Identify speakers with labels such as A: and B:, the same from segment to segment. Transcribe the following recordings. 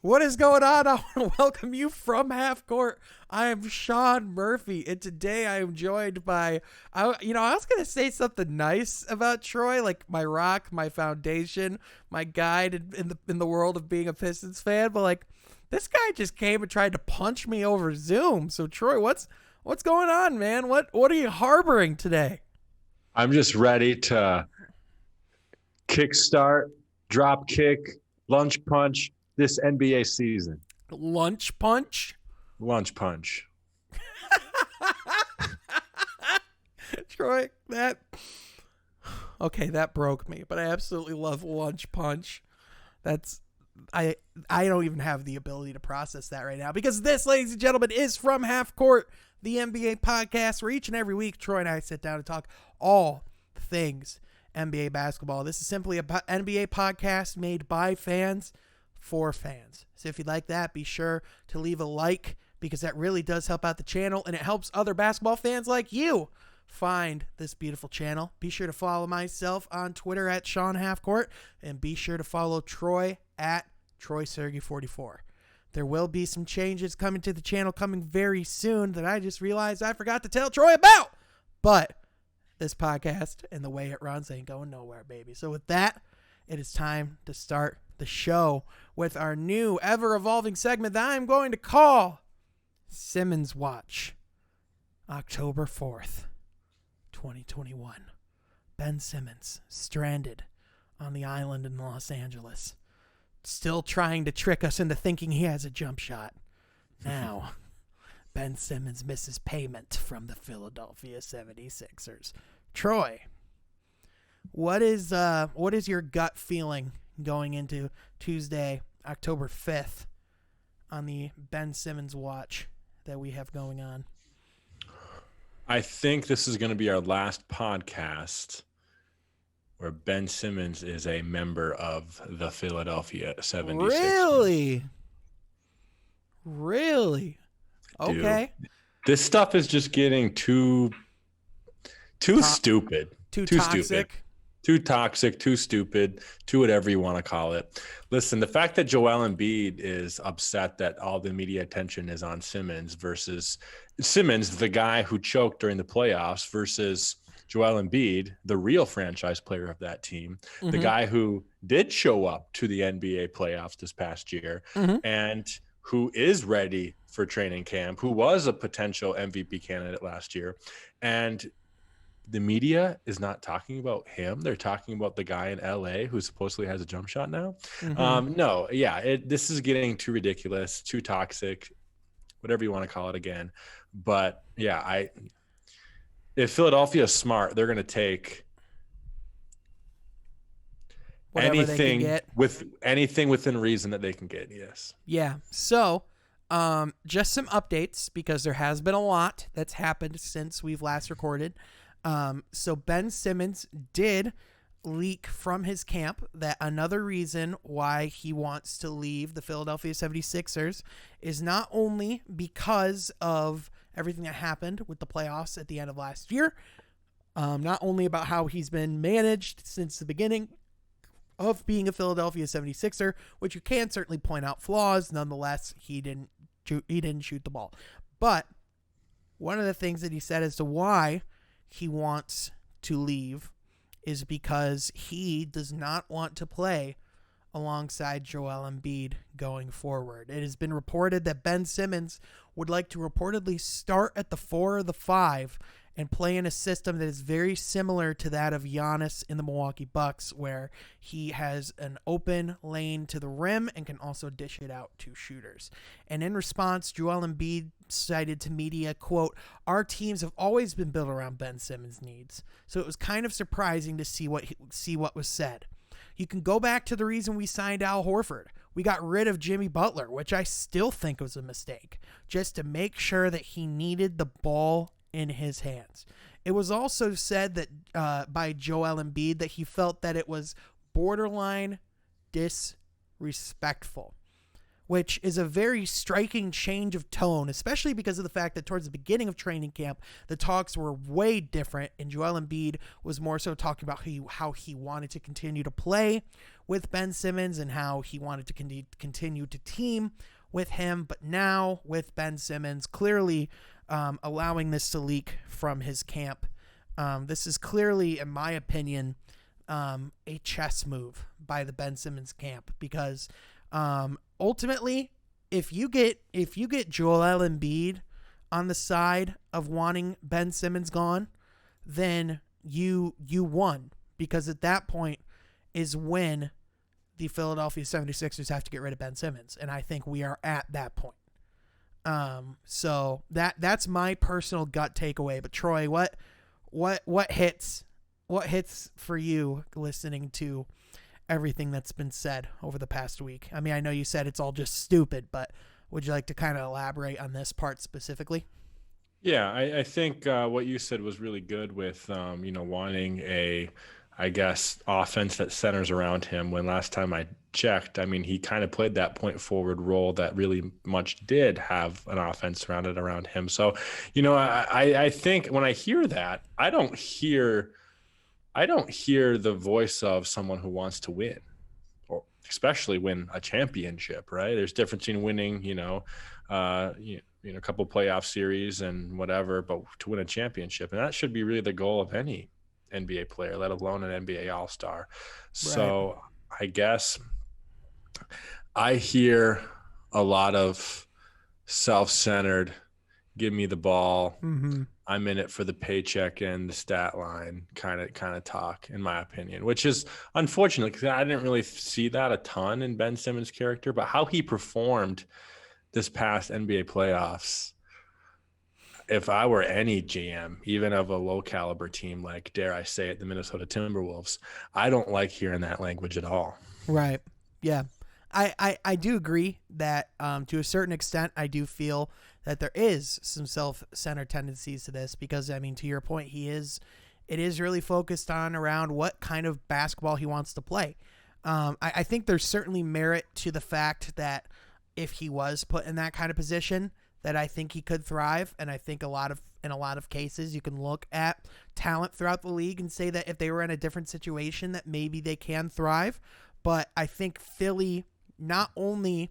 A: What is going on? I want to welcome you from half court. I am Shawn Murphy, and today I am joined by, I was going to say something nice about Troy, like my rock, my foundation, my guide in the world of being a Pistons fan, but like this guy just came and tried to punch me over Zoom. So Troy, what's going on, man? What are you harboring today?
B: I'm just ready to kickstart, drop kick, lunch punch this NBA season.
A: Lunch punch?
B: Lunch punch.
A: Troy, that broke me, but I absolutely love lunch punch. I don't even have the ability to process that right now, because this, ladies and gentlemen, is From Half Court, the NBA podcast, where each and every week Troy and I sit down and talk all things NBA basketball. This is simply an NBA podcast made by fans for fans. So if you'd like that, be sure to leave a like, because that really does help out the channel, and it helps other basketball fans like you find this beautiful channel. Be sure to follow myself on Twitter at Shawn Halfcourt, and be sure to follow Troy at TroySergey44. There will be some changes coming to the channel coming very soon that I just realized I forgot to tell Troy about. But this podcast and the way it runs ain't going nowhere, baby. So with that, it is time to start the show with our new ever-evolving segment that I'm going to call Simmons Watch. October 4th, 2021. Ben Simmons stranded on the island in Los Angeles, still trying to trick us into thinking he has a jump shot. Now, Ben Simmons misses payment from the Philadelphia 76ers. Troy, what is your gut feeling going into Tuesday, October 5th, on the Ben Simmons watch that we have going on?
B: I think this is going to be our last podcast where Ben Simmons is a member of the Philadelphia 76ers.
A: Really? Okay.
B: Dude, this stuff is just getting too stupid.
A: Too toxic.
B: Stupid. Too toxic, too stupid, too whatever you want to call it. Listen, the fact that Joel Embiid is upset that all the media attention is on Simmons versus Simmons, the guy who choked during the playoffs, versus Joel Embiid, the real franchise player of that team, the guy who did show up to the NBA playoffs this past year and who is ready for training camp, who was a potential MVP candidate last year. And the media is not talking about him. They're talking about the guy in LA who supposedly has a jump shot now. This is getting too ridiculous, too toxic, whatever you want to call it again. But yeah, if Philadelphia is smart, they're going to take anything within reason that they can get. Yes.
A: Yeah. So, just some updates, because there has been a lot that's happened since we've last recorded. So Ben Simmons did leak from his camp that another reason why he wants to leave the Philadelphia 76ers is not only because of everything that happened with the playoffs at the end of last year, not only about how he's been managed since the beginning of being a Philadelphia 76er, which you can certainly point out flaws. Nonetheless, he didn't shoot the ball. But one of the things that he said as to why he wants to leave is because he does not want to play alongside Joel Embiid going forward. It has been reported that Ben Simmons would like to reportedly start at the 4 or the 5 and play in a system that is very similar to that of Giannis in the Milwaukee Bucks, where he has an open lane to the rim and can also dish it out to shooters. And in response, Joel Embiid cited to media, quote, "Our teams have always been built around Ben Simmons' needs, so it was kind of surprising to see what was said. You can go back to the reason we signed Al Horford. We got rid of Jimmy Butler, which I still think was a mistake, just to make sure that he needed the ball in his hands." It was also said that by Joel Embiid that he felt that it was borderline disrespectful which is a very striking change of tone, especially because of the fact that towards the beginning of training camp, the talks were way different, and Joel Embiid was more so talking about how he wanted to continue to play with Ben Simmons and how he wanted to continue to team with him. But now with Ben Simmons clearly allowing this to leak from his camp, this is clearly, in my opinion, a chess move by the Ben Simmons camp, because ultimately, if you get Joel Embiid on the side of wanting Ben Simmons gone, then you won, because at that point is when the Philadelphia 76ers have to get rid of Ben Simmons, and I think we are at that point. So that's my personal gut takeaway. But Troy, what hits for you listening to everything that's been said over the past week? I mean, I know you said it's all just stupid, but would you like to kind of elaborate on this part specifically?
B: Yeah, I think what you said was really good with, wanting a, I guess, offense that centers around him. When last time I checked, I mean, he kind of played that point forward role that really much did have an offense surrounded around him. So, I think when I hear that, I don't hear the voice of someone who wants to win, or especially win a championship, right? There's difference in winning, a couple playoff series and whatever, but to win a championship. And that should be really the goal of any NBA player, let alone an NBA All-Star. Right. So I guess I hear a lot of self-centered, give me the ball. Mm-hmm. I'm in it for the paycheck and the stat line kind of talk, in my opinion, which is unfortunate because I didn't really see that a ton in Ben Simmons' character, but how he performed this past NBA playoffs, if I were any GM, even of a low caliber team, like, dare I say it, the Minnesota Timberwolves, I don't like hearing that language at all.
A: Right. Yeah. I do agree that to a certain extent, I do feel that there is some self-centered tendencies to this, because, I mean, to your point, it is really focused on around what kind of basketball he wants to play. I think there's certainly merit to the fact that if he was put in that kind of position, that I think he could thrive. And I think in a lot of cases, you can look at talent throughout the league and say that if they were in a different situation, that maybe they can thrive. But I think Philly, not only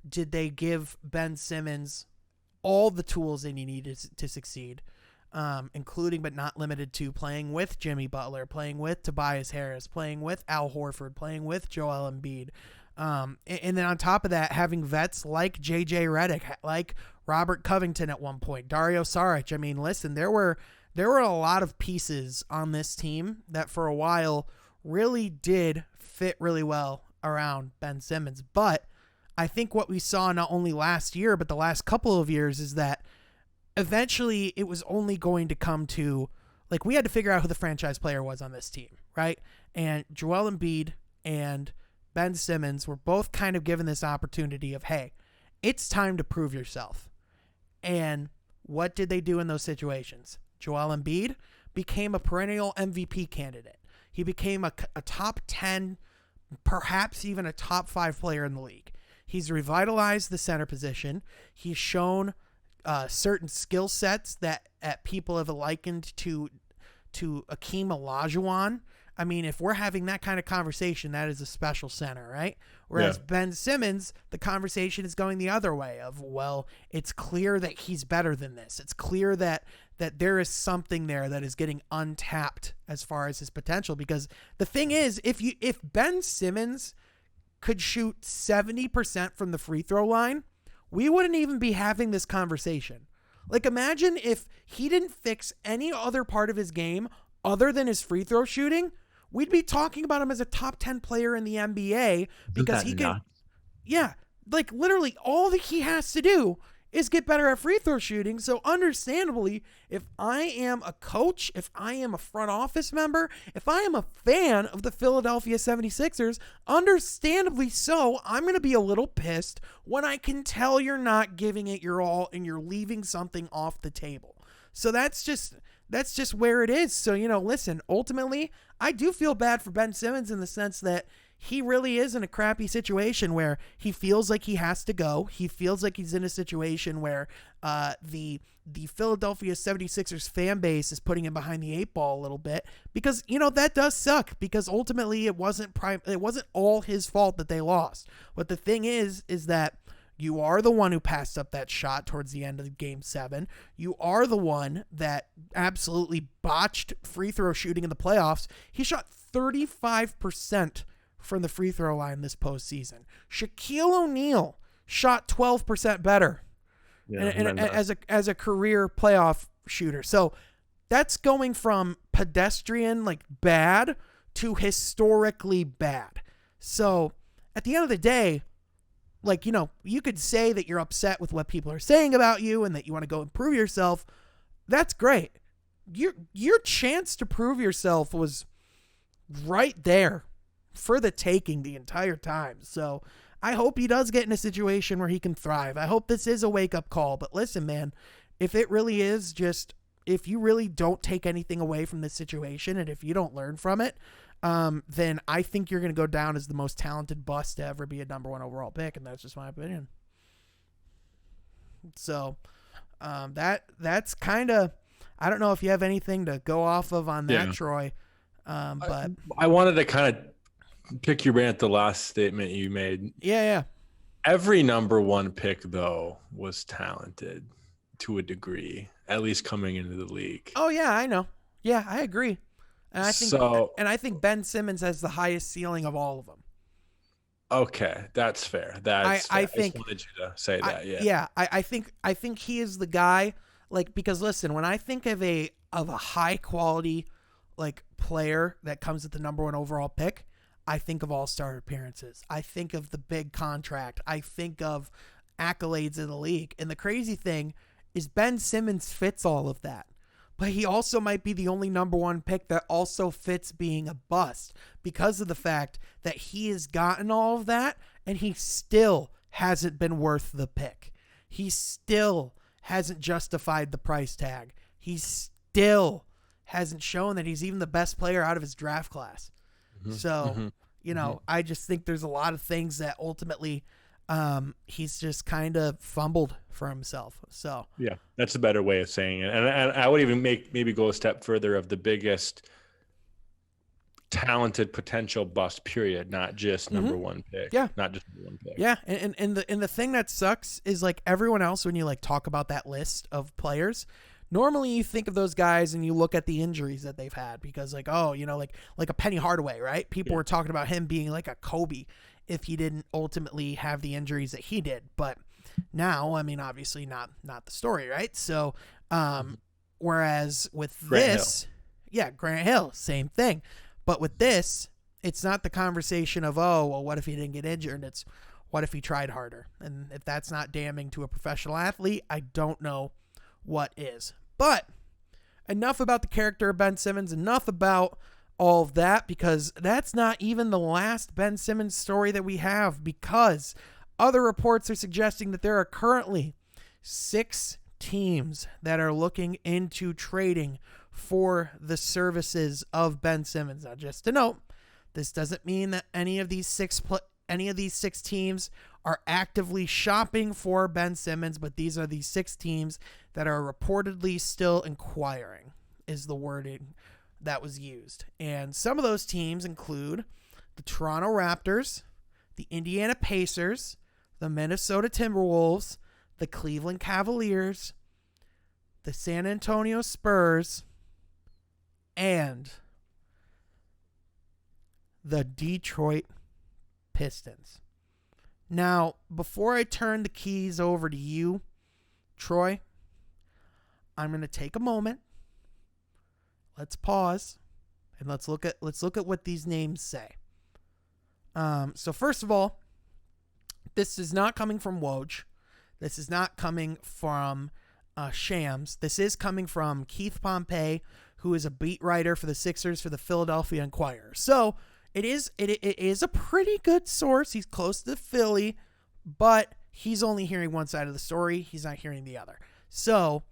A: did they give Ben Simmons all the tools that he needed to succeed, including but not limited to playing with Jimmy Butler, playing with Tobias Harris, playing with Al Horford, playing with Joel Embiid. And then on top of that, having vets like JJ Redick, like Robert Covington at one point, Dario Saric. I mean, listen, there were a lot of pieces on this team that for a while really did fit really well around Ben Simmons. But I think what we saw not only last year, but the last couple of years, is that eventually it was only going to come to, like, we had to figure out who the franchise player was on this team, right? And Joel Embiid and Ben Simmons were both kind of given this opportunity of, hey, it's time to prove yourself. And what did they do in those situations? Joel Embiid became a perennial MVP candidate. He became a top 10, perhaps even a top 5 player in the league. He's revitalized the center position. He's shown certain skill sets that people have likened to Akeem Olajuwon. I mean, if we're having that kind of conversation, that is a special center, right? Whereas Ben Simmons, the conversation is going the other way of, well, it's clear that he's better than this. It's clear that there is something there that is getting untapped as far as his potential. Because the thing is, if Ben Simmons could shoot 70% from the free throw line, we wouldn't even be having this conversation. Like, imagine if he didn't fix any other part of his game other than his free throw shooting. We'd be talking about him as a top 10 player in the NBA because he can. Yeah, like literally all that he has to do is get better at free throw shooting. So understandably, if I am a coach, if I am a front office member, if I am a fan of the Philadelphia 76ers, understandably so, I'm going to be a little pissed when I can tell you're not giving it your all and you're leaving something off the table. So that's just where it is. So, listen, ultimately, I do feel bad for Ben Simmons in the sense that he really is in a crappy situation where he feels like he has to go. He feels like he's in a situation where the Philadelphia 76ers fan base is putting him behind the eight ball a little bit because, that does suck because ultimately it wasn't all his fault that they lost. But the thing is that you are the one who passed up that shot towards the end of Game 7. You are the one that absolutely botched free throw shooting in the playoffs. He shot 35% from the free throw line this postseason. Shaquille O'Neal shot 12% better as a career playoff shooter. So that's going from pedestrian, like bad, to historically bad. So at the end of the day, like, you could say that you're upset with what people are saying about you and that you want to go improve yourself. That's great. Your chance to prove yourself was right there for the taking the entire time. So I hope he does get in a situation where he can thrive. I hope this is a wake-up call. But listen, man, if it really is just, if you really don't take anything away from this situation and if you don't learn from it, then I think you're going to go down as the most talented bust to ever be a number 1 overall pick, and that's just my opinion. So that's kind of, I don't know if you have anything to go off of on that, Troy. But
B: I wanted to kind of pick your brain at the last statement you made.
A: Yeah.
B: Every number 1 pick, though, was talented to a degree, at least coming into the league.
A: Oh, yeah, I know. Yeah, I agree. And I think Ben Simmons has the highest ceiling of all of them.
B: Okay, that's fair. I just wanted you to say that.
A: Yeah. I think he is the guy. Like, because listen, when I think of a high quality like player that comes at the number 1 overall pick, I think of all-star appearances. I think of the big contract. I think of accolades in the league. And the crazy thing is Ben Simmons fits all of that. But he also might be the only number 1 pick that also fits being a bust because of the fact that he has gotten all of that and he still hasn't been worth the pick. He still hasn't justified the price tag. He still hasn't shown that he's even the best player out of his draft class. So, I just think there's a lot of things that ultimately he's just kind of fumbled for himself. So
B: yeah, that's a better way of saying it. And I would even maybe go a step further of the biggest talented potential bust period, not just number 1 pick.
A: Yeah.
B: Not just number 1 pick.
A: Yeah. And the thing that sucks is like everyone else, when you like talk about that list of players, normally you think of those guys and you look at the injuries that they've had because like, like a Penny Hardaway, right? People were talking about him being like a Kobe if he didn't ultimately have the injuries that he did. But now, I mean, obviously not the story, right? So, whereas with Grant Hill, same thing. But with this, it's not the conversation of, oh, well, what if he didn't get injured? It's what if he tried harder? And if that's not damning to a professional athlete, I don't know what is. But enough about the character of Ben Simmons, enough about all of that, because that's not even the last Ben Simmons story that we have, because other reports are suggesting that there are currently 6 teams that are looking into trading for the services of Ben Simmons. Now, just to note, this doesn't mean that any of these six teams are actively shopping for Ben Simmons, but these are the 6 teams that are reportedly still inquiring, is the wording that was used. And some of those teams include the Toronto Raptors, the Indiana Pacers, the Minnesota Timberwolves, the Cleveland Cavaliers, the San Antonio Spurs, and the Detroit Pistons. Now, before I turn the keys over to you, Troy, I'm going to take a moment. Let's pause and let's look at what these names say. So first of all, this is not coming from Woj. This is not coming from Shams. This is coming from Keith Pompey, who is a beat writer for the Sixers for the Philadelphia Inquirer. So it is a pretty good source. He's close to Philly, but he's only hearing one side of the story. He's not hearing the other. So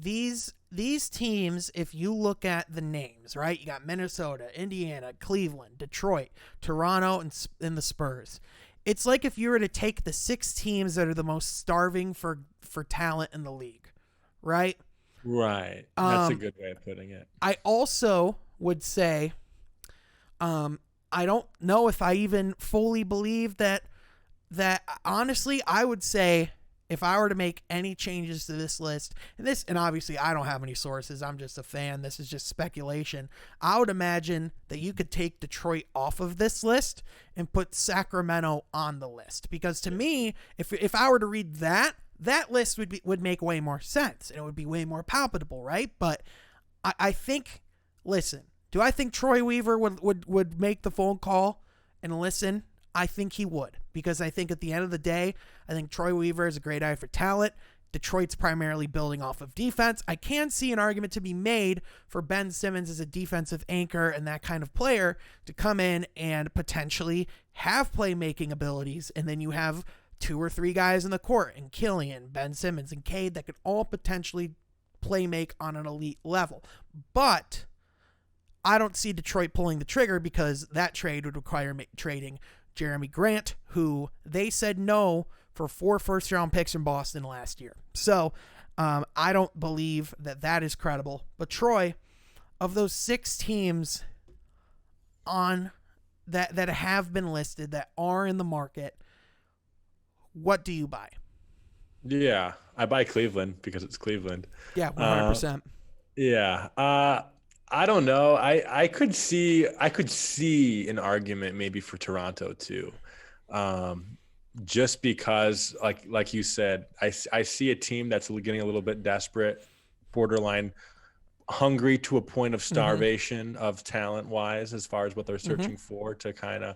A: these teams, if you look at the names, right? You got Minnesota, Indiana, Cleveland, Detroit, Toronto, and the Spurs. It's like if you were to take the 6 teams that are the most starving for talent in the league, right?
B: Right. That's a good way of putting it.
A: I also would say, I don't know if I even fully believe that honestly, I would say if I were to make any changes to this list, and obviously I don't have any sources, I'm just a fan, this is just speculation, I would imagine that you could take Detroit off of this list and put Sacramento on the list. Because to me, if I were to read that list would make way more sense, and it would be way more palpable, right? But I think, listen, do I think Troy Weaver would make the phone call and listen? I think he would, because I think at the end of the day, I think Troy Weaver is a great eye for talent. Detroit's primarily building off of defense. I can see an argument to be made for Ben Simmons as a defensive anchor and that kind of player to come in and potentially have playmaking abilities, and then you have 2 or 3 guys in the court, and Killian, Ben Simmons, and Cade that could all potentially play make on an elite level. But I don't see Detroit pulling the trigger, because that trade would require trading Jeremy Grant, who they said no for 4 first-round picks from Boston last year. So I don't believe that is credible. But Troy, of those 6 teams on that have been listed, that are in the market, what do you buy?
B: Yeah, I buy Cleveland because it's Cleveland.
A: Yeah, 100%.
B: Yeah. I don't know. I could see an argument maybe for Toronto too. Just because like you said, I see a team that's getting a little bit desperate, borderline hungry to a point of starvation of talent wise, as far as what they're searching for to kind of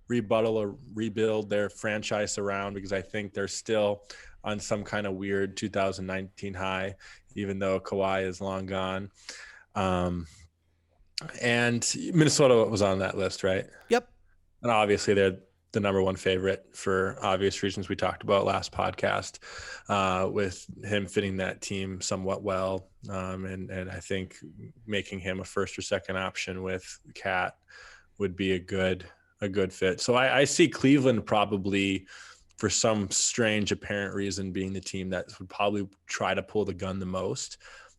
B: rebuttal or rebuild their franchise around, because I think they're still on some kind of weird 2019 high, even though Kawhi is long gone. And Minnesota was on that list, right?
A: Yep.
B: And obviously they're the number 1 favorite for obvious reasons we talked about last podcast, with him fitting that team somewhat well. And I think making him a first or second option with Cat would be a good fit. So I see Cleveland probably, for some strange apparent reason, being the team that would probably try to pull the gun the most.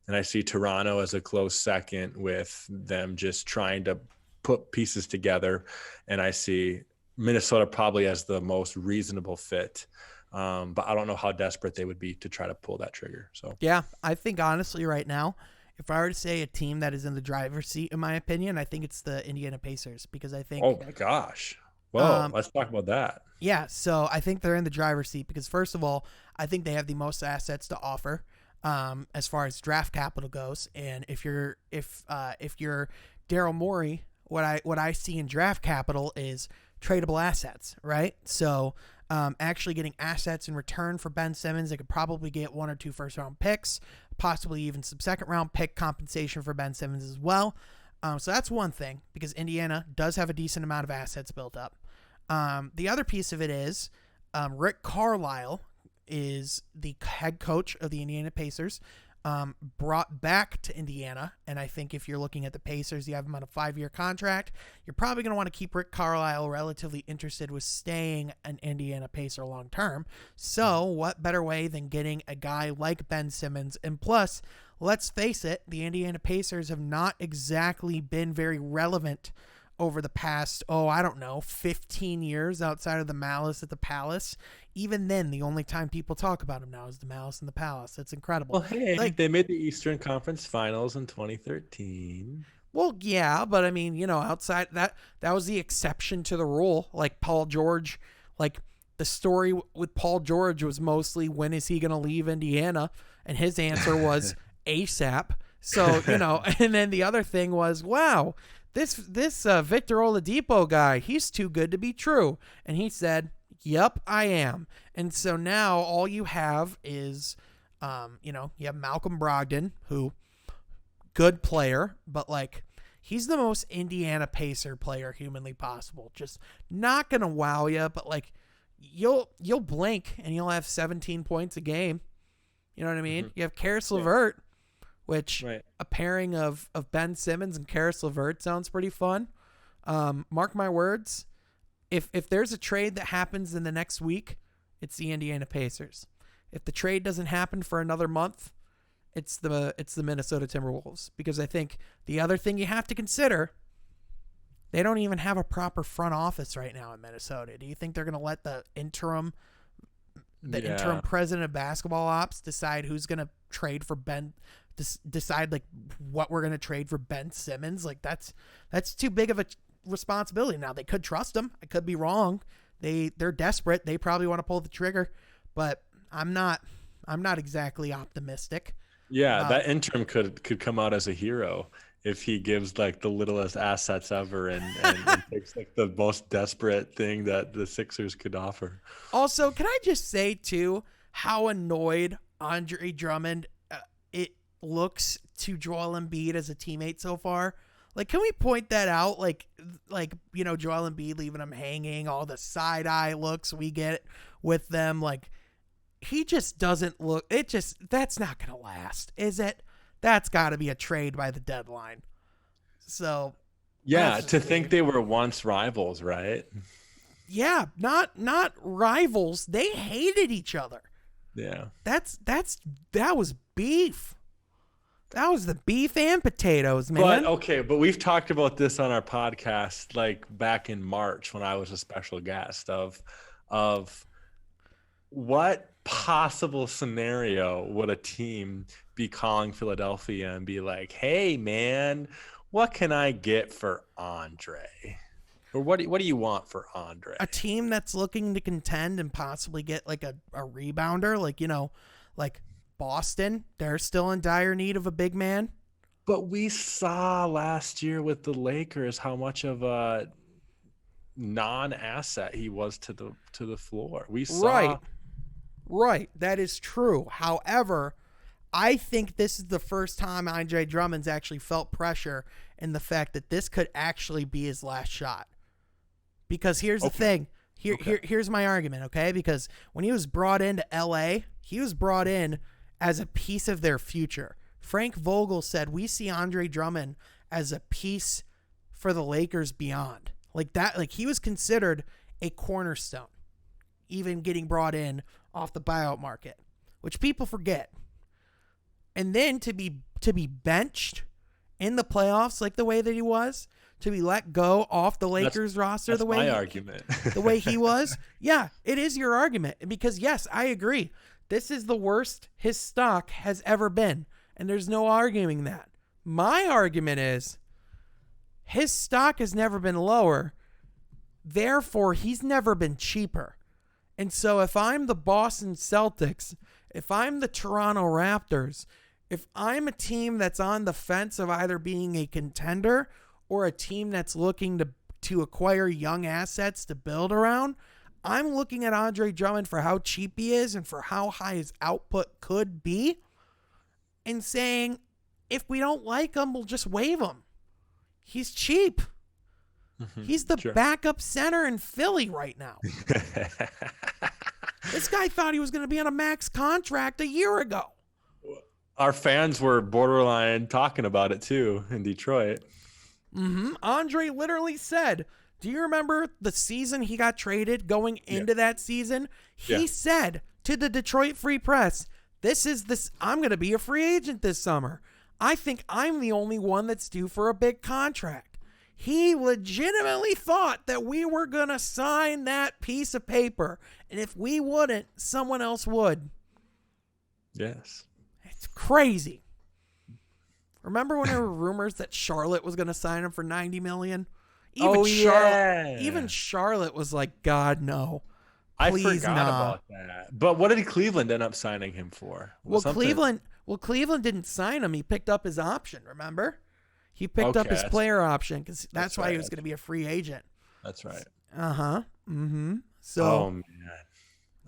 B: And I see Toronto as a close second, with them just trying to put pieces together. And I see Minnesota probably as the most reasonable fit. But I don't know how desperate they would be to try to pull that trigger. So
A: yeah, I think honestly right now, if I were to say a team that is in the driver's seat, in my opinion, I think it's the Indiana Pacers, because I think...
B: Oh my gosh. Well, let's talk about that.
A: Yeah, so I think they're in the driver's seat because, first of all, I think they have the most assets to offer as far as draft capital goes. And if you're Daryl Morey, what I see in draft capital is tradable assets, right? So actually getting assets in return for Ben Simmons, they could probably get 1 or 2 first-round picks, possibly even some second-round pick compensation for Ben Simmons as well. So that's one thing, because Indiana does have a decent amount of assets built up. The other piece of it is Rick Carlisle is the head coach of the Indiana Pacers, brought back to Indiana. And I think if you're looking at the Pacers, you have him on a 5-year contract. You're probably going to want to keep Rick Carlisle relatively interested with staying an Indiana Pacer long term. So what better way than getting a guy like Ben Simmons? And plus, let's face it, the Indiana Pacers have not exactly been very relevant over the past, 15 years outside of the Malice at the Palace. Even then, the only time people talk about him now is the Malice in the Palace. That's incredible.
B: Well, hey, they made the Eastern Conference Finals in 2013.
A: Well, yeah, but I mean, outside that was the exception to the rule. Like Paul George, the story with Paul George was mostly, when is he going to leave Indiana? And his answer was ASAP. So, and then the other thing was, wow, this Victor Oladipo guy, he's too good to be true. And he said, yep, I am. And so now all you have is, you have Malcolm Brogdon, who, good player, but he's the most Indiana Pacer player humanly possible. Just not going to wow you, but you'll blink and you'll have 17 points a game. You know what I mean? You have Karis LeVert, which
B: Right.
A: a pairing of Ben Simmons and Karis LeVert sounds pretty fun. Mark my words, if there's a trade that happens in the next week, it's the Indiana Pacers. If the trade doesn't happen for another month, it's the Minnesota Timberwolves. Because I think the other thing you have to consider, they don't even have a proper front office right now in Minnesota. Do you think they're going to let the interim president of basketball ops decide who's going to trade for Ben, decide like what we're going to trade for Ben Simmons? Like that's too big of a responsibility. Now they could trust him. I could be wrong. They're desperate. They probably want to pull the trigger, but I'm not exactly optimistic.
B: Yeah, that interim could come out as a hero if he gives like the littlest assets ever and takes like the most desperate thing that the Sixers could offer.
A: Also, can I just say too how annoyed Andre Drummond it looks to Joel Embiid as a teammate so far? Like, can we point that out? Like Joel Embiid leaving him hanging, all the side eye looks we get with them. Like, he just doesn't look. That's not gonna last, is it? That's got to be a trade by the deadline. So,
B: yeah, to think they were once rivals, right?
A: Yeah, not rivals. They hated each other.
B: Yeah,
A: that was beef. That was the beef and potatoes, man.
B: But we've talked about this on our podcast, like back in March when I was a special guest of what possible scenario would a team be calling Philadelphia and be like, "Hey, man, what can I get for Andre?" Or what do you want for Andre?
A: A team that's looking to contend and possibly get like a rebounder, like Boston, they're still in dire need of a big man.
B: But we saw last year with the Lakers how much of a non-asset he was to the floor. We saw
A: Right. That is true. However, I think this is the first time Andre Drummond's actually felt pressure in the fact that this could actually be his last shot. Because here's the thing. Here's my argument, okay? Because when he was brought into LA, he was brought in as a piece of their future. Frank Vogel said, "We see Andre Drummond as a piece for the Lakers beyond." Like that, like he was considered a cornerstone, even getting brought in off the buyout market, which people forget. And then to be benched in the playoffs like the way that he was, to be let go off the Lakers roster the way
B: my argument.
A: The way he was. Yeah, it is your argument. Because yes, I agree. This is the worst his stock has ever been. And there's no arguing that. My argument is his stock has never been lower. Therefore, he's never been cheaper. And so if I'm the Boston Celtics, if I'm the Toronto Raptors, if I'm a team that's on the fence of either being a contender or a team that's looking to acquire young assets to build around, I'm looking at Andre Drummond for how cheap he is and for how high his output could be and saying, if we don't like him, we'll just waive him. He's cheap. Mm-hmm. He's the backup center in Philly right now. This guy thought he was going to be on a max contract a year ago.
B: Our fans were borderline talking about it too in Detroit.
A: Mm-hmm. Andre literally said, do you remember the season he got traded going into that season? He said to the Detroit Free Press, I'm going to be a free agent this summer. I think I'm the only one that's due for a big contract. He legitimately thought that we were going to sign that piece of paper. And if we wouldn't, someone else would.
B: Yes.
A: It's crazy. Remember when there were rumors that Charlotte was going to sign him for $90 million? Even Charlotte was like, God, no. Please,
B: I forgot about that. But what did Cleveland end up signing him for?
A: Cleveland didn't sign him. He picked up his option, remember? He picked up his player option because that's why he was going to be a free agent.
B: That's right.
A: Uh-huh. Mm-hmm. So,
B: man.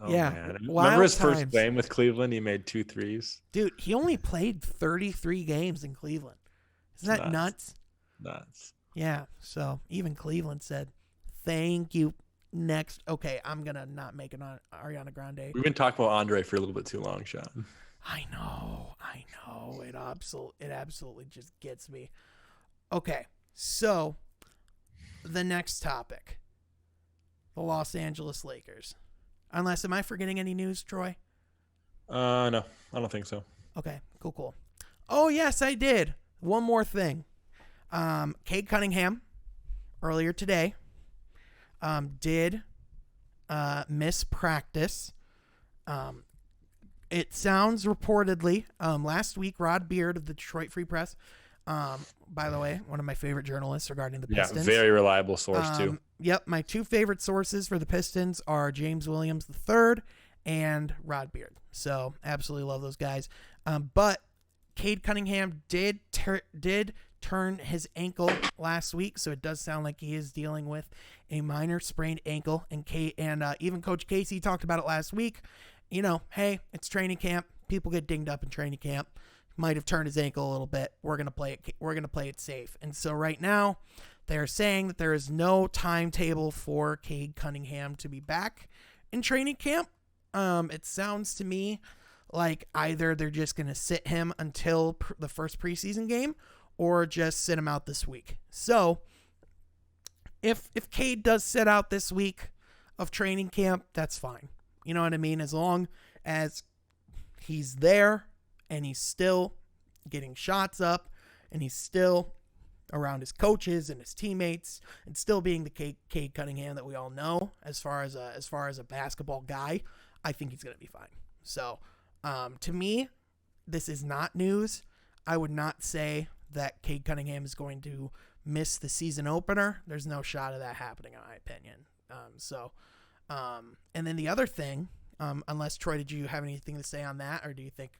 B: Man. Remember his first game with Cleveland? He made 2 threes.
A: Dude, he only played 33 games in Cleveland. Isn't that nuts?
B: Nuts.
A: Yeah. So even Cleveland said, thank you. Next. Okay, I'm going to not make an Ariana Grande.
B: We've been talking about Andre for a little bit too long, Shawn.
A: I know. It absolutely just gets me. Okay, so the next topic, the Los Angeles Lakers. Unless, am I forgetting any news, Troy?
B: No, I don't think so.
A: Okay, cool. Oh, yes, I did. One more thing. Cade Cunningham, earlier today, did miss practice. It sounds reportedly, last week, Rod Beard of the Detroit Free Press, by the way, one of my favorite journalists regarding the Pistons.
B: Yeah, very reliable source, too.
A: Yep, my two favorite sources for the Pistons are James Williams III and Rod Beard. So, absolutely love those guys. But Cade Cunningham did turn his ankle last week, so it does sound like he is dealing with a minor sprained ankle. And even Coach Casey talked about it last week. You know, hey, it's training camp. People get dinged up in training camp. Might have turned his ankle a little bit. We're gonna play it. We're gonna play it safe. And so right now, they're saying that there is no timetable for Cade Cunningham to be back in training camp. It sounds to me like either they're just gonna sit him until the first preseason game, or just sit him out this week. So, if Cade does sit out this week of training camp, that's fine. You know what I mean? As long as he's there and he's still getting shots up and he's still around his coaches and his teammates and still being the Cade Cunningham that we all know as far as a basketball guy, I think he's going to be fine. So, to me, this is not news. I would not say that Cade Cunningham is going to miss the season opener. There's no shot of that happening, in my opinion. And then the other thing, unless Troy, did you have anything to say on that, or do you think?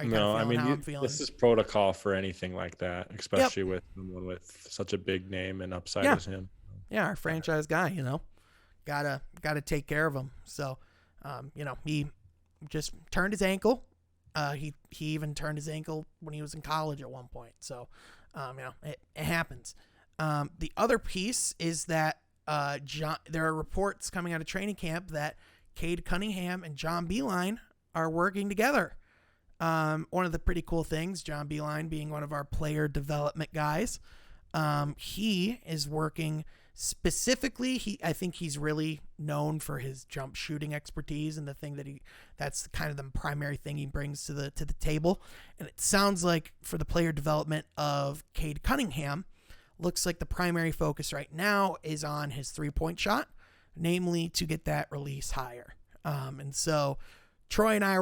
B: No, I mean, this is protocol for anything like that, especially with someone with such a big name and upside as him.
A: Yeah, our franchise guy, you know, gotta take care of him. So, you know, he just turned his ankle. He even turned his ankle when he was in college at one point. So, you know, it happens. The other piece is that there are reports coming out of training camp that Cade Cunningham and John Beilein are working together. One of the pretty cool things, John Beilein being one of our player development guys, he is working specifically. I think he's really known for his jump shooting expertise, and the thing that's kind of the primary thing he brings to the table. And it sounds like for the player development of Cade Cunningham, looks like the primary focus right now is on his 3-point shot, namely to get that release higher. And so Troy and I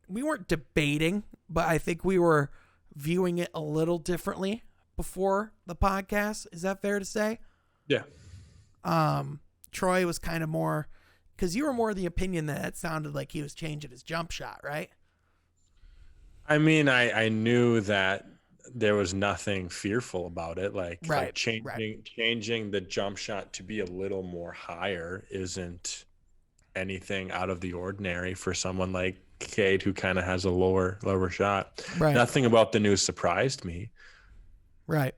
A: we weren't debating, but I think we were viewing it a little differently before the podcast. Is that fair to say?
B: Yeah.
A: Troy was kind of more, because you were more of the opinion that it sounded like he was changing his jump shot, right?
B: I mean, I knew that there was nothing fearful about it. Like changing the jump shot to be a little more higher isn't anything out of the ordinary for someone like Cade, who kind of has a lower shot. Right. Nothing about the news surprised me.
A: Right.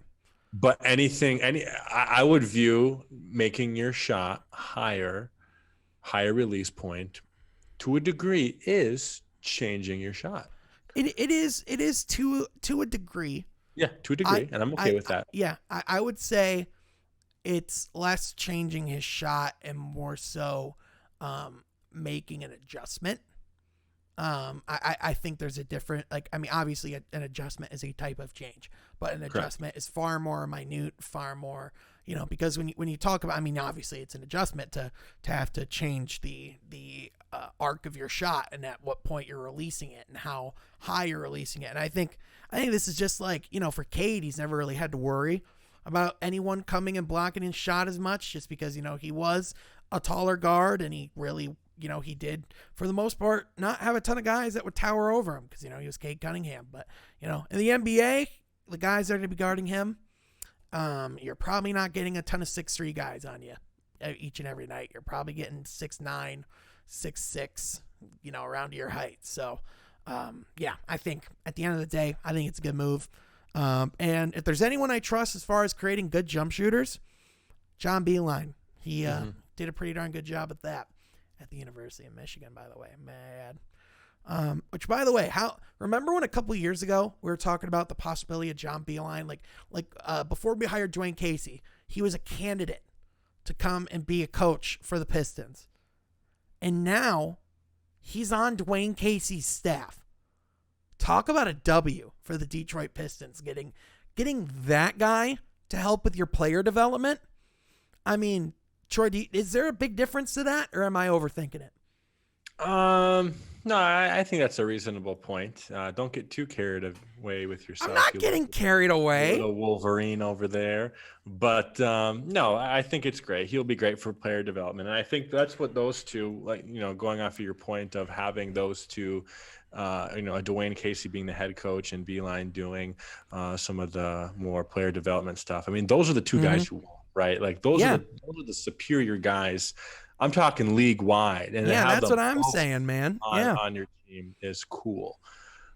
B: But I would view making your shot higher release point to a degree is changing your shot.
A: It is to a degree.
B: Yeah, to a degree, and I'm okay with that.
A: I would say it's less changing his shot and more so making an adjustment. I think there's a different, obviously an adjustment is a type of change, but an adjustment is far more minute, far more, because when you talk about, obviously it's an adjustment to have to change the arc of your shot and at what point you're releasing it and how high you're releasing it. And I think this is just like, for Cade, he's never really had to worry about anyone coming and blocking his shot as much, just because, he was a taller guard and he really, he did, for the most part, not have a ton of guys that would tower over him because, he was Cade Cunningham. But, in the NBA, the guys that are going to be guarding him, you're probably not getting a ton of 6'3" guys on you each and every night. You're probably getting 6'9", 6'6", around your height. So, I think at the end of the day, I think it's a good move. And if there's anyone I trust as far as creating good jump shooters, John Beilein. He did a pretty darn good job at that. At the University of Michigan, by the way. Mad. Which, by the way, remember when a couple years ago we were talking about the possibility of John Beilein, before we hired Dwayne Casey, he was a candidate to come and be a coach for the Pistons, and now he's on Dwayne Casey's staff. Talk about a W for the Detroit Pistons, getting that guy to help with your player development. I mean, Troy, is there a big difference to that, or am I overthinking it?
B: No, I think that's a reasonable point. Don't get too carried away with yourself.
A: I'm not getting carried away.
B: The Wolverine over there. But no, I think it's great. He'll be great for player development. And I think that's what those two, going off of your point of having those two, a Dwayne Casey being the head coach and Beilein doing some of the more player development stuff. I mean, those are the two guys you want, right? Like those are the superior guys. I'm talking league wide, and
A: that's what I'm saying, man.
B: On your team is cool.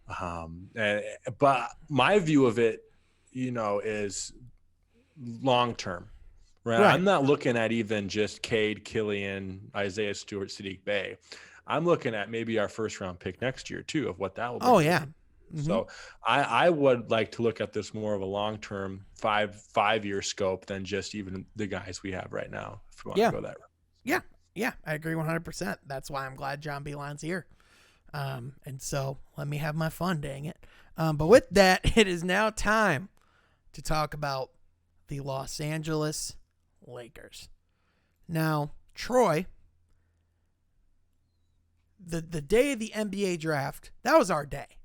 B: But my view of it, is long term, right? I'm not looking at even just Cade, Killian, Isaiah Stewart, Sadiq Bey. I'm looking at maybe our first round pick next year too, of what that will be.
A: Oh yeah.
B: Mm-hmm. So I would like to look at this more of a long term, 5-year scope than just even the guys we have right now. If we want to go that route.
A: Yeah, I agree 100%. That's why I'm glad John Beilein's here. And so let me have my fun, dang it. But with that, it is now time to talk about the Los Angeles Lakers. Now, Troy, the day of the NBA draft, that was our day.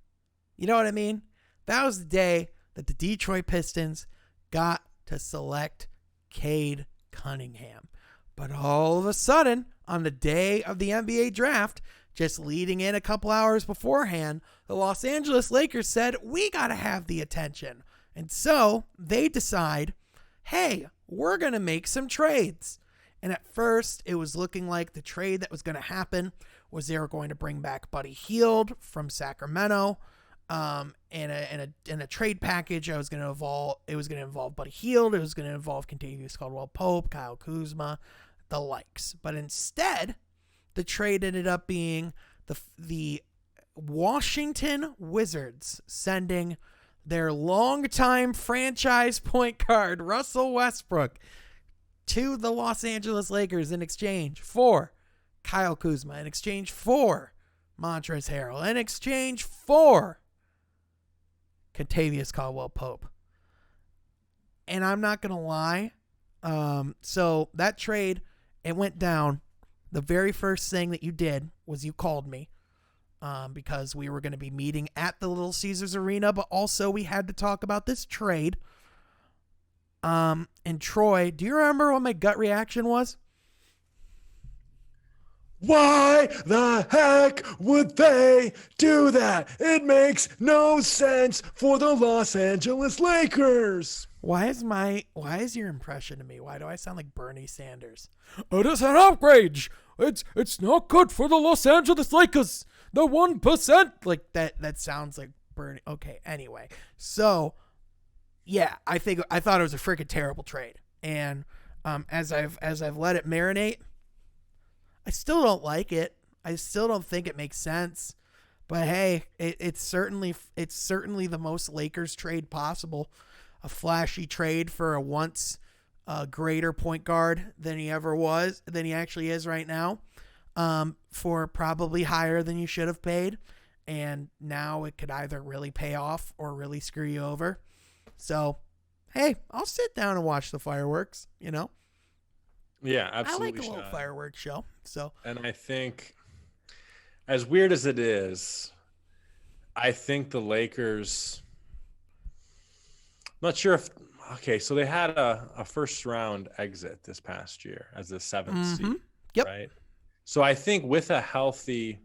A: You know what I mean? That was the day that the Detroit Pistons got to select Cade Cunningham. But all of a sudden, on the day of the NBA draft, just leading in a couple hours beforehand, the Los Angeles Lakers said, we got to have the attention. And so they decide, hey, we're going to make some trades. And at first, it was looking like the trade that was going to happen was they were going to bring back Buddy Hield from Sacramento. In a trade package, it was going to involve Buddy Hield. It was going to involve Kentavious Caldwell-Pope, Kyle Kuzma, the likes. But instead, the trade ended up being the Washington Wizards sending their longtime franchise point guard, Russell Westbrook, to the Los Angeles Lakers in exchange for Kyle Kuzma, in exchange for Montrezl Harrell, in exchange for Kentavious Caldwell-Pope. And I'm not going to lie. So that trade, it went down. The very first thing that you did was you called me because we were going to be meeting at the Little Caesars Arena, but also we had to talk about this trade. And Troy, do you remember what my gut reaction was?
B: Why the heck would they do that? It makes no sense for the Los Angeles Lakers.
A: Why is your impression of me? Why do I sound like Bernie Sanders? It is an outrage. It's not good for the Los Angeles Lakers. The 1%. Like that sounds like Bernie. Okay, anyway. So, yeah, I thought it was a freaking terrible trade. And as I've let it marinate, I still don't like it. I still don't think it makes sense. But hey, it's certainly the most Lakers trade possible. A flashy trade for a once greater point guard than he actually is right now, for probably higher than you should have paid. And now it could either really pay off or really screw you over. So, hey, I'll sit down and watch the fireworks,
B: Yeah, absolutely.
A: I like a little fireworks show. So,
B: and I think, as weird as it is, I think the Lakers. I'm not sure if. Okay, so they had a first round exit this past year as the 7th seed.
A: Yep.
B: Right. So I think with a healthy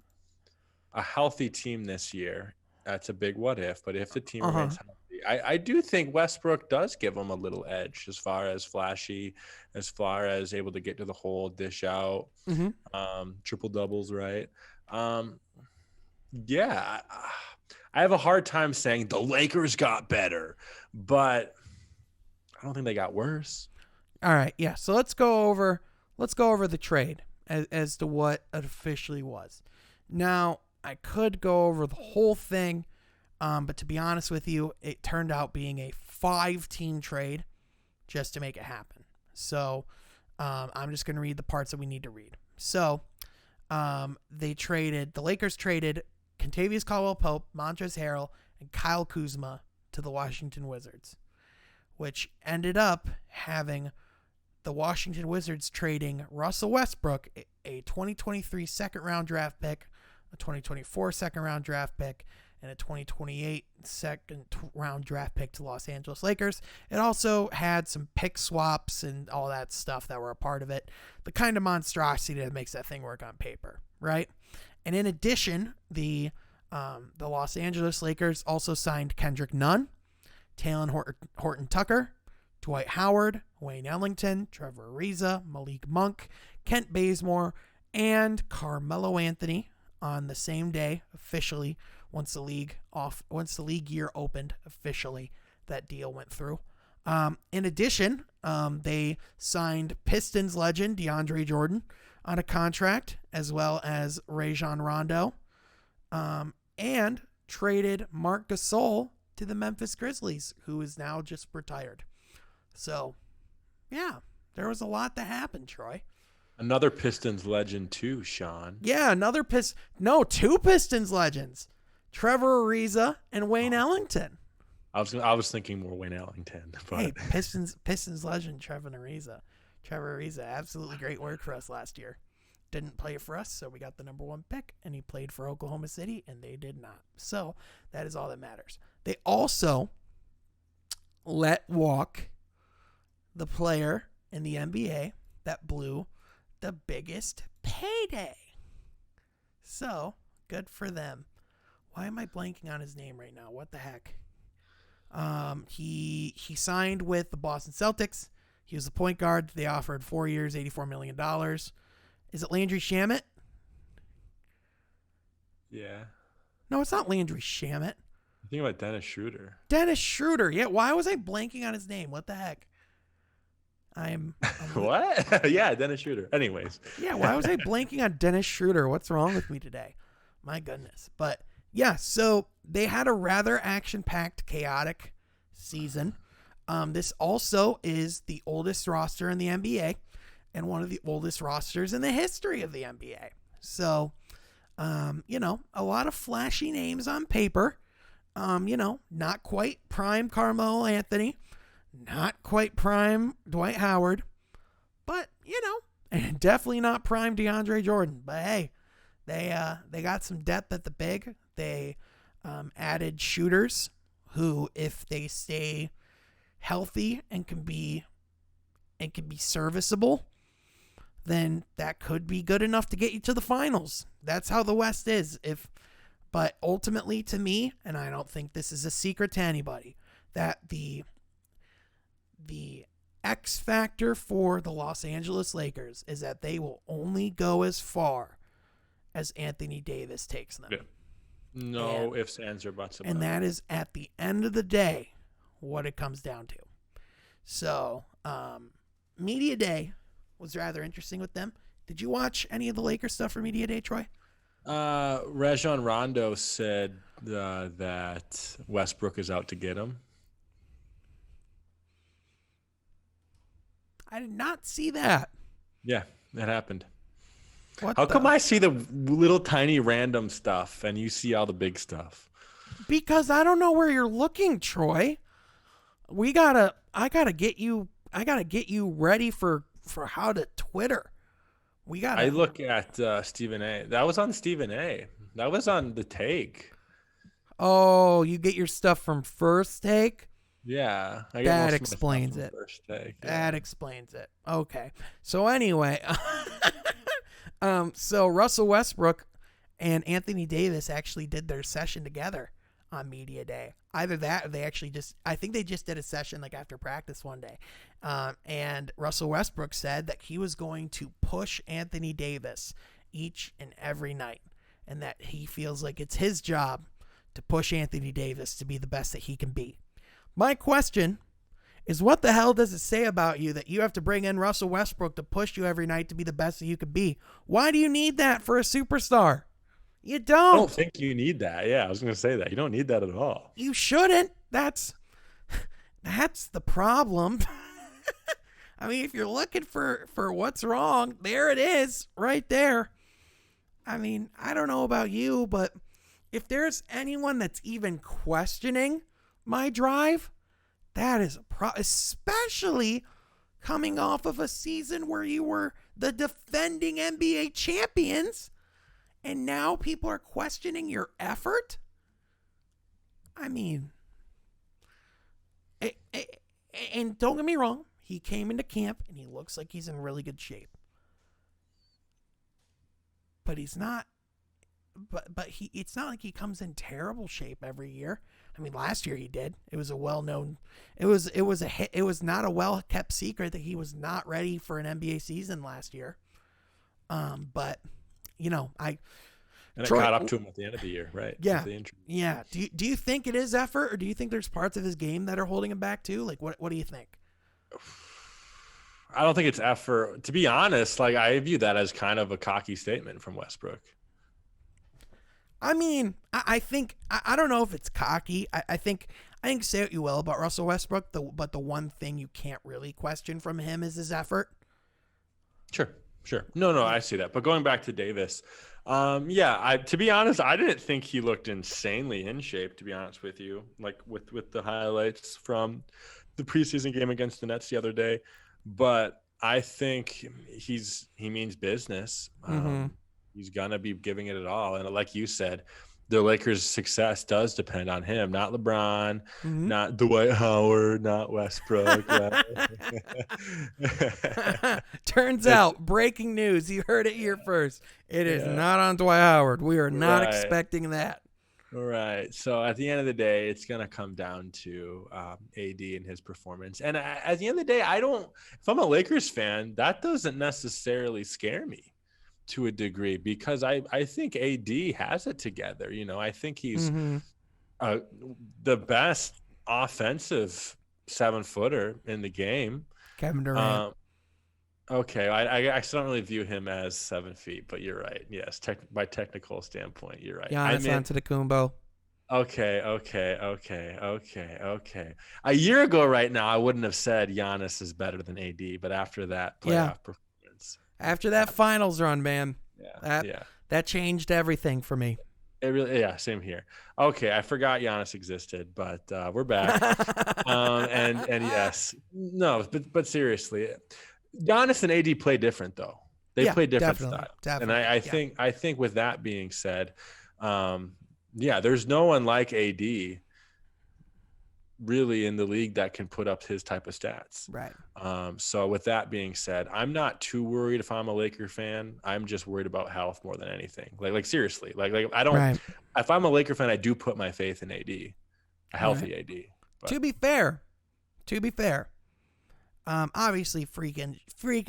B: team this year, that's a big what if. But if the team remains healthy, I do think Westbrook does give them a little edge as far as flashy, as far as able to get to the hole, dish out, triple doubles, right? Yeah, I have a hard time saying the Lakers got better, but I don't think they got worse.
A: All right, yeah. So let's go over the trade as to what it officially was. Now, I could go over the whole thing, but to be honest with you, it turned out being a 5-team trade just to make it happen. So I'm just going to read the parts that we need to read. So the Lakers traded Kentavious Caldwell-Pope, Montrezl Harrell, and Kyle Kuzma to the Washington Wizards, which ended up having the Washington Wizards trading Russell Westbrook, a 2023 second-round draft pick, a 2024 second-round draft pick, and a 2028 second-round draft pick to Los Angeles Lakers. It also had some pick swaps and all that stuff that were a part of it. The kind of monstrosity that makes that thing work on paper, right? And in addition, the Los Angeles Lakers also signed Kendrick Nunn, Talen Horton-Tucker, Dwight Howard, Wayne Ellington, Trevor Ariza, Malik Monk, Kent Bazemore, and Carmelo Anthony on the same day officially. Once the league year opened officially, that deal went through. In addition, they signed Pistons legend DeAndre Jordan on a contract, as well as Rajon Rondo, and traded Marc Gasol to the Memphis Grizzlies, who is now just retired. So, yeah, there was a lot that happened, Troy.
B: Another Pistons legend too, Sean.
A: Yeah, two Pistons legends. Trevor Ariza and Wayne Ellington.
B: I was thinking more Wayne Ellington. But.
A: Hey, Pistons legend Trevor Ariza. Trevor Ariza, absolutely great work for us last year. Didn't play for us, so we got the number 1 pick, and he played for Oklahoma City, and they did not. So that is all that matters. They also let walk the player in the NBA that blew the biggest payday. So good for them. Why am I blanking on his name right now? What the heck? He signed with the Boston Celtics. He was the point guard. They offered 4 years, $84 million. Is it Landry Shamet?
B: Yeah.
A: No, it's not Landry Shamet.
B: I'm thinking about Dennis Schroeder.
A: Dennis Schroeder. Yeah, why was I blanking on his name? What the heck? I'm
B: what? Yeah, Dennis Schroeder. Anyways.
A: Yeah, why was I blanking on Dennis Schroeder? What's wrong with me today? My goodness. But yeah, so they had a rather action-packed, chaotic season. This also is the oldest roster in the NBA and one of the oldest rosters in the history of the NBA. So, a lot of flashy names on paper. Not quite prime Carmelo Anthony, not quite prime Dwight Howard, but, and definitely not prime DeAndre Jordan. But hey, they got some depth at the big. They added shooters who, if they stay healthy and can be serviceable, then that could be good enough to get you to the finals. That's how the West is. But ultimately, to me, and I don't think this is a secret to anybody, that the X factor for the Los Angeles Lakers is that they will only go as far as Anthony Davis takes them.
B: Yeah. No ifs, ands, or buts about it.
A: And that is, at the end of the day, what it comes down to. So, Media Day was rather interesting with them. Did you watch any of the Lakers stuff for Media Day, Troy?
B: Rajon Rondo said that Westbrook is out to get him.
A: I did not see that.
B: Yeah, that happened.
A: What
B: How come I see the little tiny random stuff and you see all the big stuff?
A: Because I don't know where you're looking, Troy. I gotta get you ready for how to Twitter.
B: I look at Stephen A. That was on Stephen A. That was on The Take.
A: Oh, you get your stuff from First Take?
B: Yeah.
A: That explains it.
B: First Take. Yeah.
A: That explains it. Okay. So anyway, so Russell Westbrook and Anthony Davis actually did their session together on Media Day. Either that or I think they just did a session like after practice one day. And Russell Westbrook said that he was going to push Anthony Davis each and every night, and that he feels like it's his job to push Anthony Davis to be the best that he can be. My question is, what the hell does it say about you that you have to bring in Russell Westbrook to push you every night to be the best that you could be? Why do you need that for a superstar? You
B: I
A: don't.
B: don't think you need that. Yeah, I was going to say that. You don't need that at all.
A: You shouldn't. That's the problem. I mean, if you're looking for what's wrong, there it is, right there. I mean, I don't know about you, but if there's anyone that's even questioning my drive, that is a especially coming off of a season where you were the defending NBA champions, and now people are questioning your effort. I mean, and don't get me wrong, he came into camp and he looks like he's in really good shape. But he's not. But it's not like he comes in terrible shape every year. I mean, last year he did. It was a well-known. It was not a well-kept secret that he was not ready for an NBA season last year. But you know,
B: it caught up to him at the end of the year, right?
A: Yeah, yeah. Do you think it is effort, or do you think there's parts of his game that are holding him back too? Like, what do you think?
B: I don't think it's effort. To be honest, like I view that as kind of a cocky statement from Westbrook.
A: I mean, I think I don't know if it's cocky. I think say what you will about Russell Westbrook, but the one thing you can't really question from him is his effort.
B: Sure. No, I see that. But going back to Davis, to be honest, I didn't think he looked insanely in shape, to be honest with you, like with the highlights from the preseason game against the Nets the other day. But I think he means business. He's going to be giving it all. And like you said, the Lakers' success does depend on him, not LeBron, not Dwight Howard, not Westbrook.
A: Turns out, breaking news, you heard it here first. It is not on Dwight Howard. We are not expecting that.
B: Right. So at the end of the day, it's going to come down to AD and his performance. And at the end of the day, if I'm a Lakers fan, that doesn't necessarily scare me to a degree, because I think AD has it together. You know, I think he's the best offensive 7-footer in the game.
A: Kevin Durant.
B: Okay, I still don't really view him as 7 feet, but you're right. Yes, by technical standpoint, you're right.
A: Giannis Antetokounmpo.
B: Okay. A year ago right now, I wouldn't have said Giannis is better than AD, but after that playoff performance.
A: After that finals run, man, that changed everything for me.
B: It really, same here. Okay, I forgot Giannis existed, but we're back. And yes, no, but seriously, Giannis and AD play different though. They play different styles. And I think with that being said, there's no one like AD really in the league that can put up his type of stats.
A: Right.
B: So with that being said, I'm not too worried if I'm a Laker fan. I'm just worried about health more than anything. Like seriously, like I don't, if I'm a Laker fan, I do put my faith in AD, a healthy AD. But.
A: To be fair, obviously freak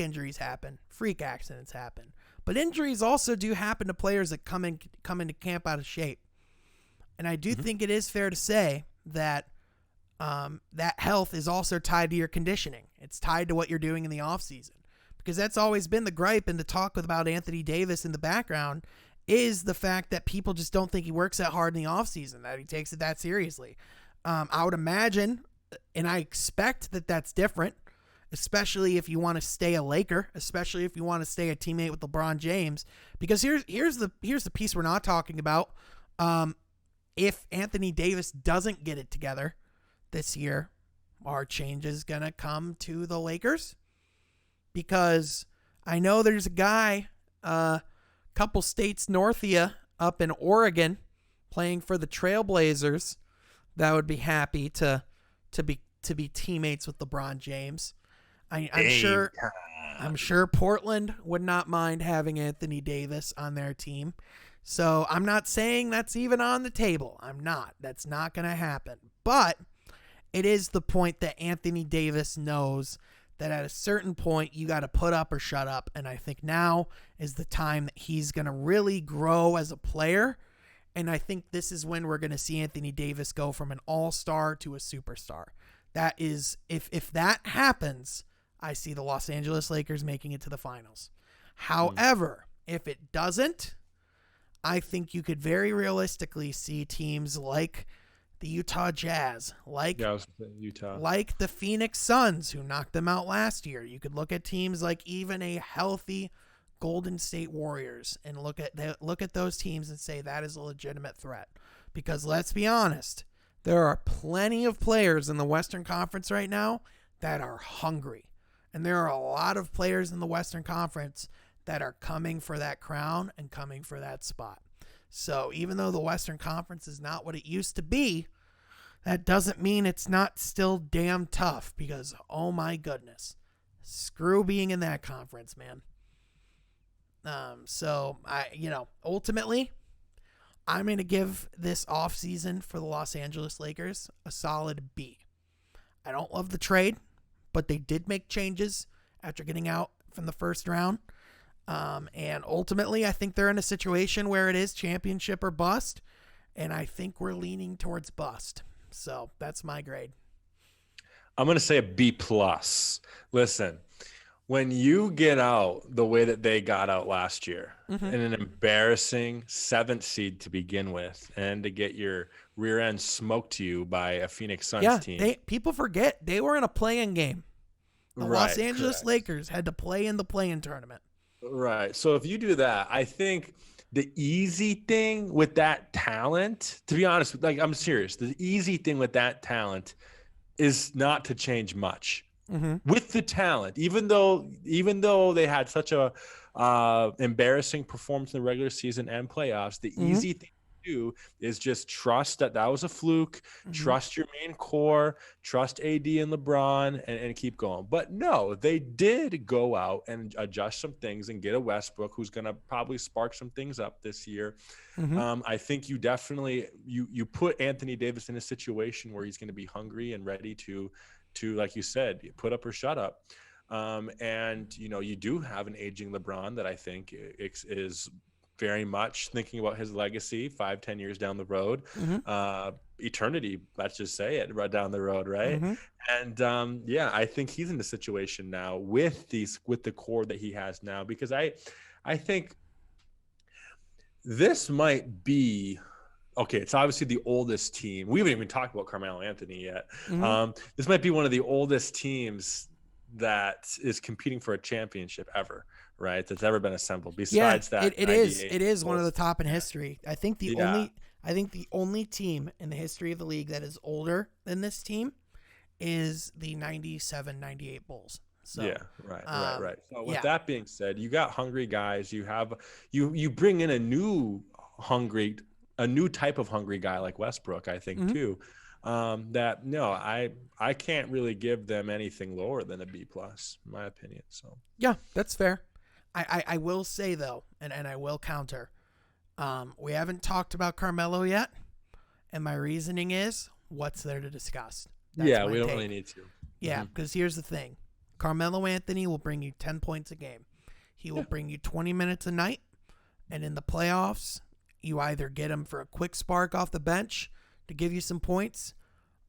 A: injuries happen, freak accidents happen, but injuries also do happen to players that come into camp out of shape. And I do think it is fair to say that that health is also tied to your conditioning. It's tied to what you're doing in the off season, because that's always been the gripe and the talk about Anthony Davis in the background is the fact that people just don't think he works that hard in the off season, that he takes it that seriously. I would imagine, and I expect that that's different, especially if you want to stay a Laker, especially if you want to stay a teammate with LeBron James, because here's the piece we're not talking about. If Anthony Davis doesn't get it together this year, are changes going to come to the Lakers? Because I know there's a guy a couple states north of you up in Oregon playing for the Trailblazers that would be happy to be teammates with LeBron James. I'm sure Portland would not mind having Anthony Davis on their team. So I'm not saying that's even on the table. I'm not. That's not going to happen. But it is the point that Anthony Davis knows that at a certain point you got to put up or shut up. And I think now is the time that he's going to really grow as a player. And I think this is when we're going to see Anthony Davis go from an all-star to a superstar. That is, if that happens, I see the Los Angeles Lakers making it to the finals. However, if it doesn't, I think you could very realistically see teams like the Utah Jazz, like
B: Yeah, I was gonna say Utah.
A: like the Phoenix Suns, who knocked them out last year. You could look at teams like even a healthy Golden State Warriors and look at those teams and say that is a legitimate threat. Because let's be honest, there are plenty of players in the Western Conference right now that are hungry. And there are a lot of players in the Western Conference that are coming for that crown and coming for that spot. So even though the Western Conference is not what it used to be, that doesn't mean it's not still damn tough, because, oh my goodness, screw being in that conference, man. So ultimately, I'm going to give this offseason for the Los Angeles Lakers a solid B. I don't love the trade, but they did make changes after getting out from the first round. And ultimately, I think they're in a situation where it is championship or bust, and I think we're leaning towards bust. So that's my grade.
B: I'm going to say a B+. Listen, when you get out the way that they got out last year, in an embarrassing 7th seed to begin with, and to get your rear end smoked to you by a Phoenix Suns team.
A: People forget they were in a play-in game. The Los Angeles
B: correct.
A: Lakers had to play in the play-in tournament.
B: Right. So if you do that, I think the easy thing with that talent, to be honest, like, I'm serious, the easy thing with that talent is not to change much. With the talent, even though they had such a embarrassing performance in the regular season and playoffs, the easy thing to do is just trust that was a fluke, trust your main core, trust AD and LeBron, and keep going. But no, they did go out and adjust some things and get a Westbrook who's going to probably spark some things up this year. I think you definitely you put Anthony Davis in a situation where he's going to be hungry and ready to, like you said, put up or shut up. And, you do have an aging LeBron that I think is very much thinking about his legacy 5-10 years down the road, eternity, let's just say it, right down the road. Right. And I think he's in the situation now with the core that he has now, because I think this might be, okay, it's obviously the oldest team. We haven't even talked about Carmelo Anthony yet. This might be one of the oldest teams that is competing for a championship ever, right? That's ever been assembled. Besides that,
A: it is one of the top in history. I think the only team in the history of the league that is older than this team is the 97-98 Bulls. So, right. So with that being said, you got hungry guys. You have you bring in a new type of hungry guy like Westbrook, I think, too. I can't really give them anything lower than a B+, in my opinion. So yeah, that's fair. I will say though, and I will counter, we haven't talked about Carmelo yet, and my reasoning is, what's there to discuss?
B: We don't really need to.
A: Yeah, because here's the thing. Carmelo Anthony will bring you 10 points a game. He will bring you 20 minutes a night, and in the playoffs, you either get him for a quick spark off the bench to give you some points,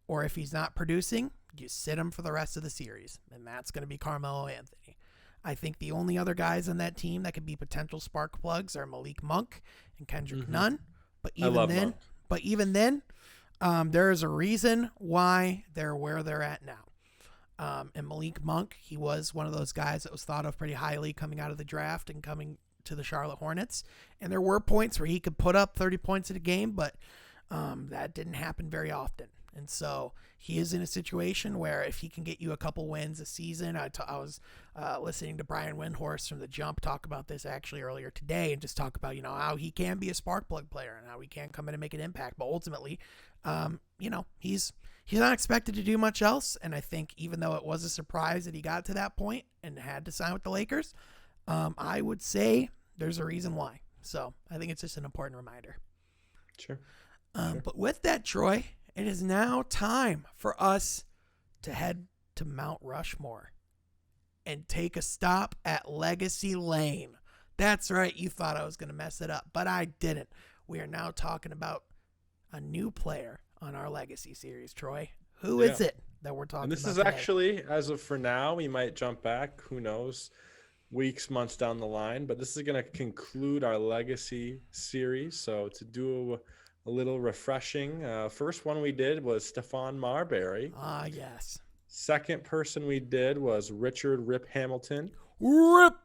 A: or if he's not producing, you sit him for the rest of the series, and that's going to be Carmelo Anthony. I think the only other guys on that team that could be potential spark plugs are Malik Monk and Kendrick Nunn. But even then, there is a reason why they're where they're at now. And Malik Monk, he was one of those guys that was thought of pretty highly coming out of the draft and coming to the Charlotte Hornets. And there were points where he could put up 30 points in a game, but that didn't happen very often. And so he is in a situation where if he can get you a couple wins a season, I was listening to Brian Windhorst from The Jump talk about this actually earlier today, and just talk about, how he can be a spark plug player and how he can come in and make an impact. But ultimately, he's not expected to do much else. And I think even though it was a surprise that he got to that point and had to sign with the Lakers, I would say there's a reason why. So I think it's just an important reminder.
B: Sure.
A: But with that, Troy, it is now time for us to head to Mount Rushmore and take a stop at Legacy Lane. That's right. You thought I was going to mess it up, but I didn't. We are now talking about a new player on our Legacy series, Troy. Who is it that we're talking about?
B: And this is
A: today?
B: actually, as of for now, we might jump back. Who knows? weeks, months down the line. But this is going to conclude our legacy series. So to do a little refreshing, first one we did was Stephon Marbury.
A: Ah, yes.
B: Second person we did was Richard Rip Hamilton.
A: Rip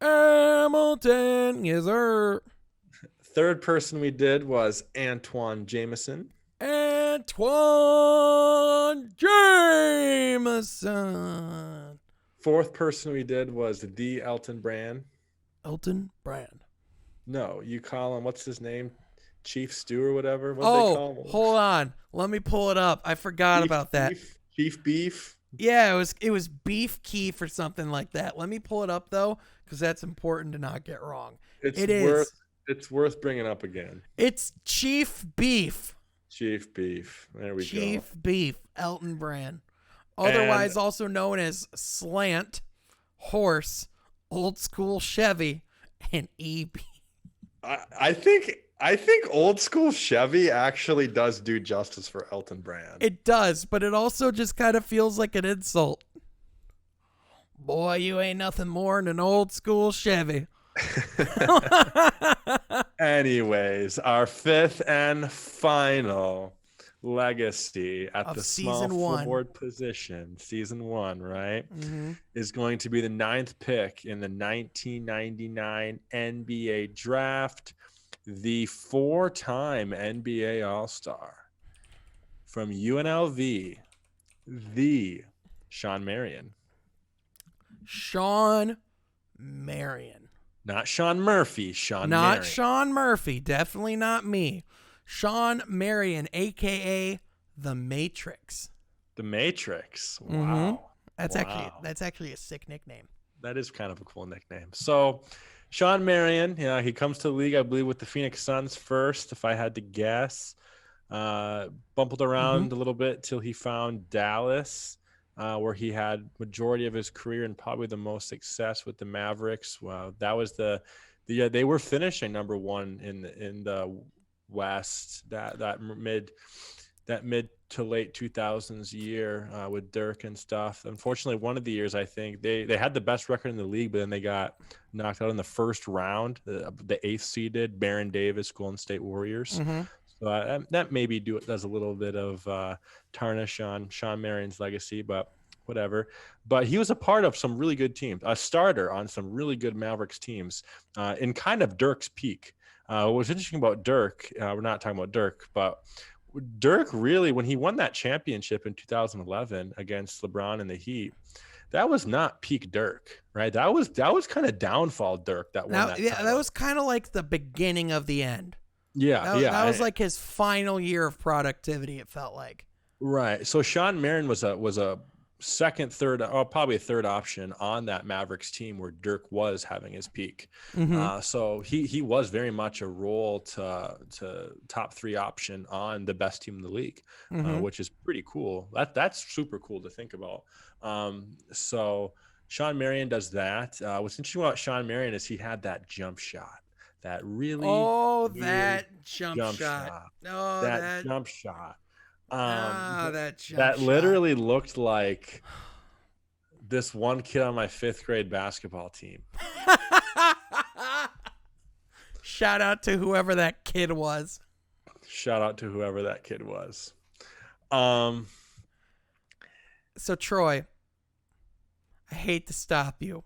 A: Hamilton, yes, sir.
B: Third person we did was Antoine Jameson.
A: Antoine Jameson.
B: Fourth person we did was the Elton Brand.
A: Elton Brand.
B: No, you call him, what's his name? Chief Stew or whatever? What they call him?
A: Hold on. Let me pull it up. I forgot about that.
B: Chief Beef?
A: Yeah, it was Beef Keef or something like that. Let me pull it up, though, because that's important to not get wrong.
B: It's worth bringing up again.
A: It's Chief Beef.
B: Chief Beef. There we go.
A: Chief Beef, Elton Brand. Otherwise also known as Slant, Horse, Old School Chevy, and EB.
B: I think Old School Chevy actually does do justice for Elton Brand.
A: It does, but it also just kind of feels like an insult. Boy, you ain't nothing more than an Old School Chevy.
B: Anyways, our fifth and final legacy at the small forward position, season 1, right, is going to be the 9th pick in the 1999 NBA draft, the 4-time NBA All-Star from UNLV, the Shawn Marion.
A: Shawn Marion.
B: Not Sean Murphy, Shawn
A: Not
B: Marion.
A: Shawn Murphy, definitely not me. Shawn Marion, a.k.a. The Matrix.
B: The Matrix. Wow.
A: That's actually a sick nickname.
B: That is kind of a cool nickname. So, Shawn Marion, he comes to the league, I believe, with the Phoenix Suns first, if I had to guess. Bumbled around a little bit till he found Dallas, where he had majority of his career and probably the most success with the Mavericks. That was they were finishing number 1 in the West that mid to late 2000s year with Dirk and stuff. Unfortunately, one of the years I think they had the best record in the league, but then they got knocked out in the first round. The 8th seeded Baron Davis Golden State Warriors. So that maybe does a little bit of tarnish on Shawn Marion's legacy, but whatever. But he was a part of some really good teams, a starter on some really good Mavericks teams in kind of Dirk's peak. What's interesting about Dirk, we're not talking about Dirk, but Dirk really, when he won that championship in 2011 against LeBron and the Heat, that was not peak Dirk, right? That was kind of downfall Dirk that won that title.
A: That was kind of like the beginning of the end.
B: Yeah,
A: That was like his final year of productivity, it felt like.
B: Right. So Shawn Marion was a second, third, or probably a third option on that Mavericks team where Dirk was having his peak. So he was very much a role to top 3 option on the best team in the league, which is pretty cool. That's super cool to think about. So Shawn Marion does that. What's interesting about Shawn Marion is he had that jump shot. That really
A: jump shot.
B: That jump shot.
A: That
B: literally looked like this one kid on my 5th grade basketball team.
A: Shout out to whoever that kid was. So Troy, I hate to stop you,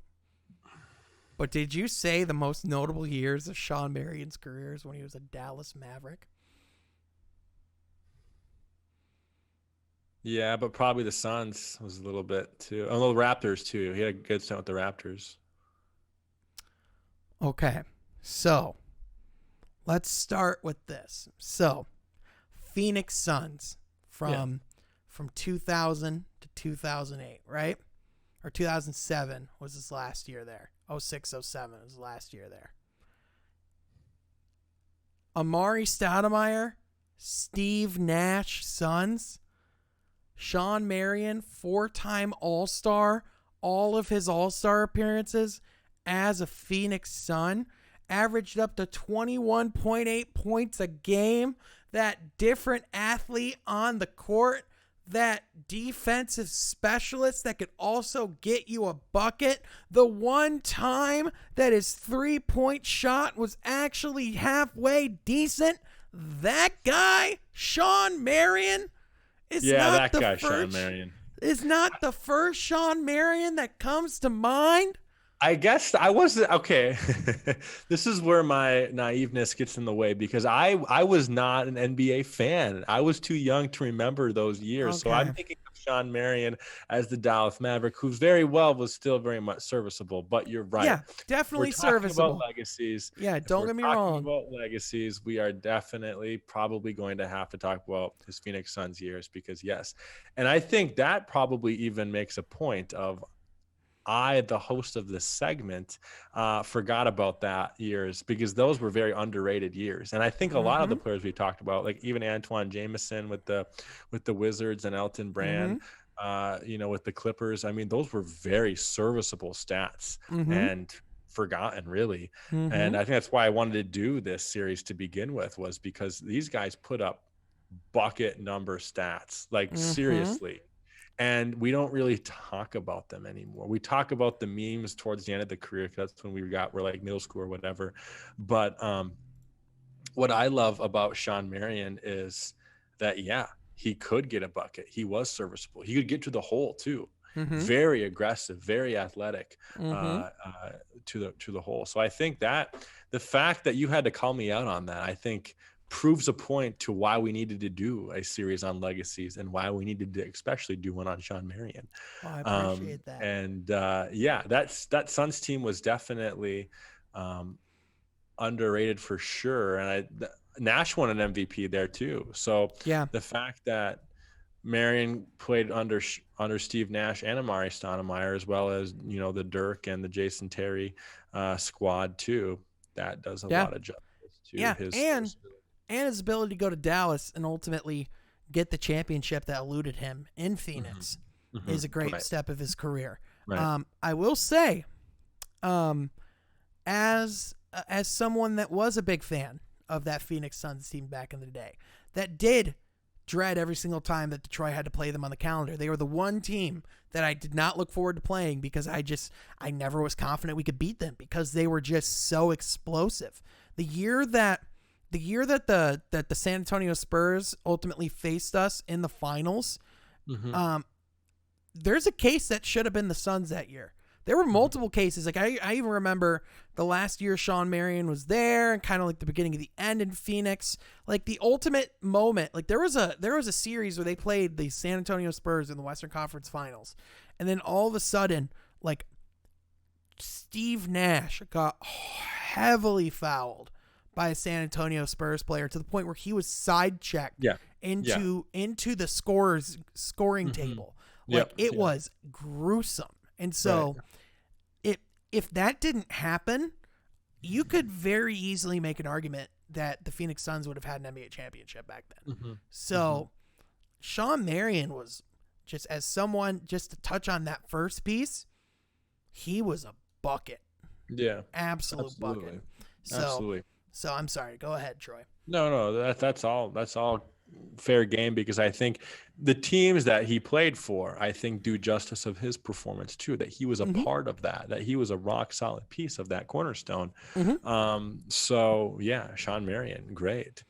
A: but did you say the most notable years of Shawn Marion's career is when he was a Dallas Maverick?
B: Yeah, but probably the Suns was a little bit too. Oh, the Raptors too. He had a good stint with the Raptors.
A: Okay, so let's start with this. So, Phoenix Suns from 2000 to 2008, right? Or 2007 was his last year there. 06, 07 was his last year there. Amari Stoudemire, Steve Nash Suns. Shawn Marion, 4-time All-Star, all of his All-Star appearances as a Phoenix Sun, averaged up to 21.8 points a game. That different athlete on the court, that defensive specialist that could also get you a bucket. The one time that his 3-point shot was actually halfway decent, that guy, Shawn Marion, is not the first,
B: Shawn Marion.
A: is not the first Shawn Marion that comes to mind.
B: I guess I wasn't okay. This is where my naiveness gets in the way because I was not an NBA fan. I was too young to remember those years.
A: Okay.
B: So I'm thinking of Shawn Marion as the Dallas Maverick, who was still very much serviceable. But you're right.
A: Yeah, definitely
B: We're talking
A: serviceable.
B: about legacies.
A: Yeah, don't get me wrong.
B: About legacies, we are definitely probably going to have to talk about his Phoenix Suns years because yes. And I think that probably even makes a point of the host of this segment, forgot about that years because those were very underrated years. And I think a lot of the players we talked about, like even Antoine Jameson with the Wizards and Elton Brand, with the Clippers. I mean, those were very serviceable stats and forgotten really. And I think that's why I wanted to do this series to begin with, was because these guys put up bucket number stats, like seriously. And we don't really talk about them anymore. We talk about the memes towards the end of the career because that's when we're like middle school or whatever. But what I love about Shawn Marion is that, he could get a bucket. He was serviceable. He could get to the hole too. Very aggressive, very athletic to the hole. So I think that the fact that you had to call me out on that, I think proves a point to why we needed to do a series on legacies and why we needed to especially do one on Shawn Marion.
A: Oh, I appreciate that.
B: And that Suns team was definitely underrated for sure. And Nash won an MVP there too. So the fact that Marion played under Steve Nash and Amari Stoudemire, as well as, the Dirk and the Jason Terry squad too, that does a lot of justice to his
A: and his ability to go to Dallas and ultimately get the championship that eluded him in Phoenix is a great step of his career.
B: Right.
A: I will say, as someone that was a big fan of that Phoenix Suns team back in the day, that did dread every single time that Detroit had to play them on the calendar. They were the one team that I did not look forward to playing because I never was confident we could beat them because they were just so explosive. The year that the San Antonio Spurs ultimately faced us in the finals, there's a case that should have been the Suns that year. There were multiple cases. Like I even remember the last year Shawn Marion was there and kind of like the beginning of the end in Phoenix. Like the ultimate moment, like there was a series where they played the San Antonio Spurs in the Western Conference Finals. And then all of a sudden, like Steve Nash got heavily fouled by a San Antonio Spurs player to the point where he was side-checked into the scoring table. Like it was gruesome. And so if that didn't happen, you could very easily make an argument that the Phoenix Suns would have had an NBA championship back then. So Shawn Marion was just to touch on that first piece, he was a bucket.
B: Yeah.
A: Absolute bucket. So I'm sorry. Go ahead, Troy.
B: No, that's all fair game because I think the teams that he played for, I think, do justice of his performance too, that he was a part of that he was a rock solid piece of that cornerstone. So yeah, Shawn Marion, great.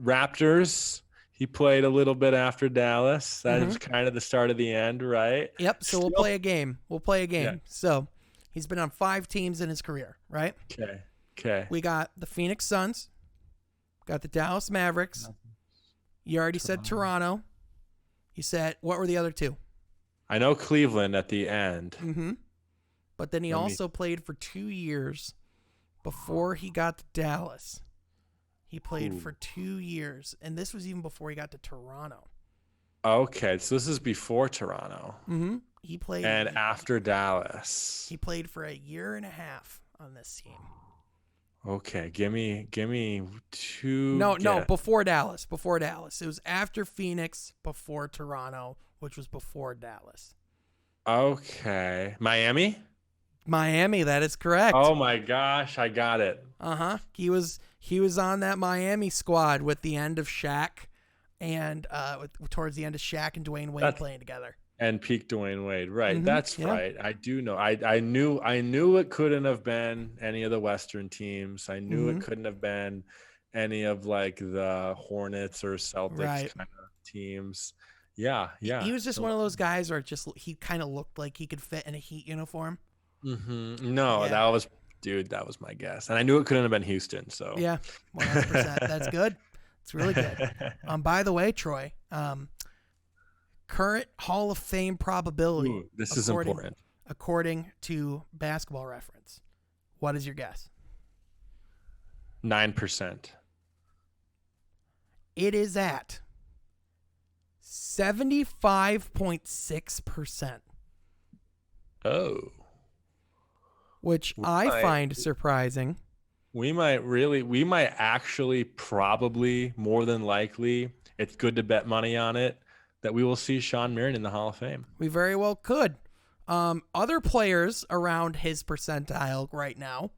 B: Raptors, he played a little bit after Dallas. That is kind of the start of the end, right?
A: Yep. So we'll play a game. Yeah. So he's been on 5 teams in his career, right?
B: Okay.
A: We got the Phoenix Suns, got the Dallas Mavericks. You already said Toronto. You said, what were the other 2?
B: I know Cleveland at the end.
A: But then he also played for 2 years before he got to Dallas. He played for 2 years, and this was even before he got to Toronto.
B: Okay, so this is before Toronto.
A: He played
B: after Dallas.
A: He played for a year and a half on this team.
B: Okay, give me 2.
A: No, before Dallas. It was after Phoenix, before Toronto, which was before Dallas.
B: Okay, Miami,
A: that is correct.
B: Oh my gosh, I got it.
A: He was on that Miami squad with the end of Shaq and towards the end of Shaq and Dwayne Wade playing together.
B: And peak Dwayne Wade, right?
A: Mm-hmm.
B: That's right. I do know. I knew it couldn't have been any of the Western teams. I knew it couldn't have been any of like the Hornets or Celtics kind of teams. Yeah.
A: He was just one of those guys where he kind of looked like he could fit in a Heat uniform.
B: No, that was my guess, and I knew it couldn't have been Houston. So
A: yeah, 100%. That's good. It's really good. By the way, Troy, current Hall of Fame probability.
B: Ooh, this is important.
A: According to Basketball Reference, what is your guess?
B: 9%.
A: It is at 75.6%.
B: Oh.
A: Which I find surprising.
B: We might actually probably more than likely, it's good to bet money on it, that we will see Shawn Marion in the Hall of Fame.
A: We very well could. Other players around his percentile right now,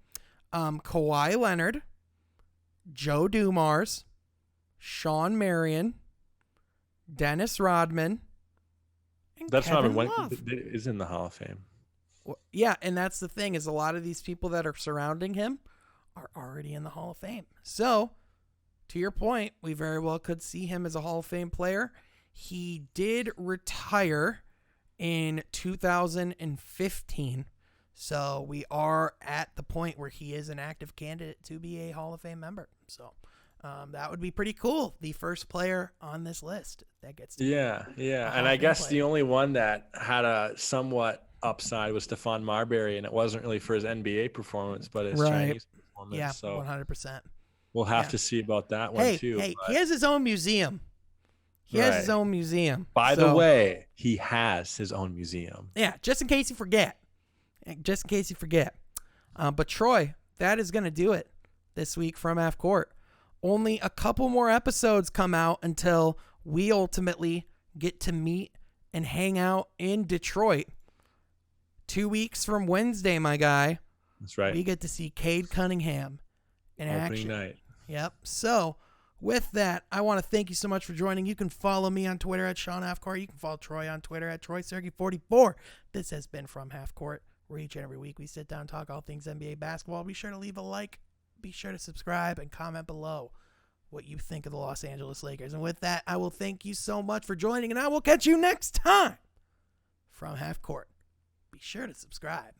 A: Kawhi Leonard, Joe Dumars, Shawn Marion, Dennis Rodman, and Kevin Love
B: is in the Hall of Fame.
A: Well, yeah, and that's the thing is a lot of these people that are surrounding him are already in the Hall of Fame. So, to your point, we very well could see him as a Hall of Fame player. He did retire in 2015. So, we are at the point where he is an active candidate to be a Hall of Fame member. So, that would be pretty cool. The first player on this list that gets to
B: Yeah. And I guess the only one that had a somewhat upside was Stephon Marbury, and it wasn't really for his NBA performance, but his Chinese performance.
A: Yeah,
B: so
A: 100%.
B: We'll have to see about that one too.
A: Hey, he has his own museum. By
B: the way, he has his own museum.
A: Yeah, just in case you forget. But Troy, that is going to do it this week from Half Court. Only a couple more episodes come out until we ultimately get to meet and hang out in Detroit. 2 weeks from Wednesday, my guy.
B: That's right.
A: We get to see Cade Cunningham in action.
B: Opening night.
A: Yep. So, with that, I want to thank you so much for joining. You can follow me on Twitter at Sean Halfcourt. You can follow Troy on Twitter at TroySergey44. This has been From Half Court, where each and every week we sit down and talk all things NBA basketball. Be sure to leave a like. Be sure to subscribe and comment below what you think of the Los Angeles Lakers. And with that, I will thank you so much for joining, and I will catch you next time from Half Court. Be sure to subscribe.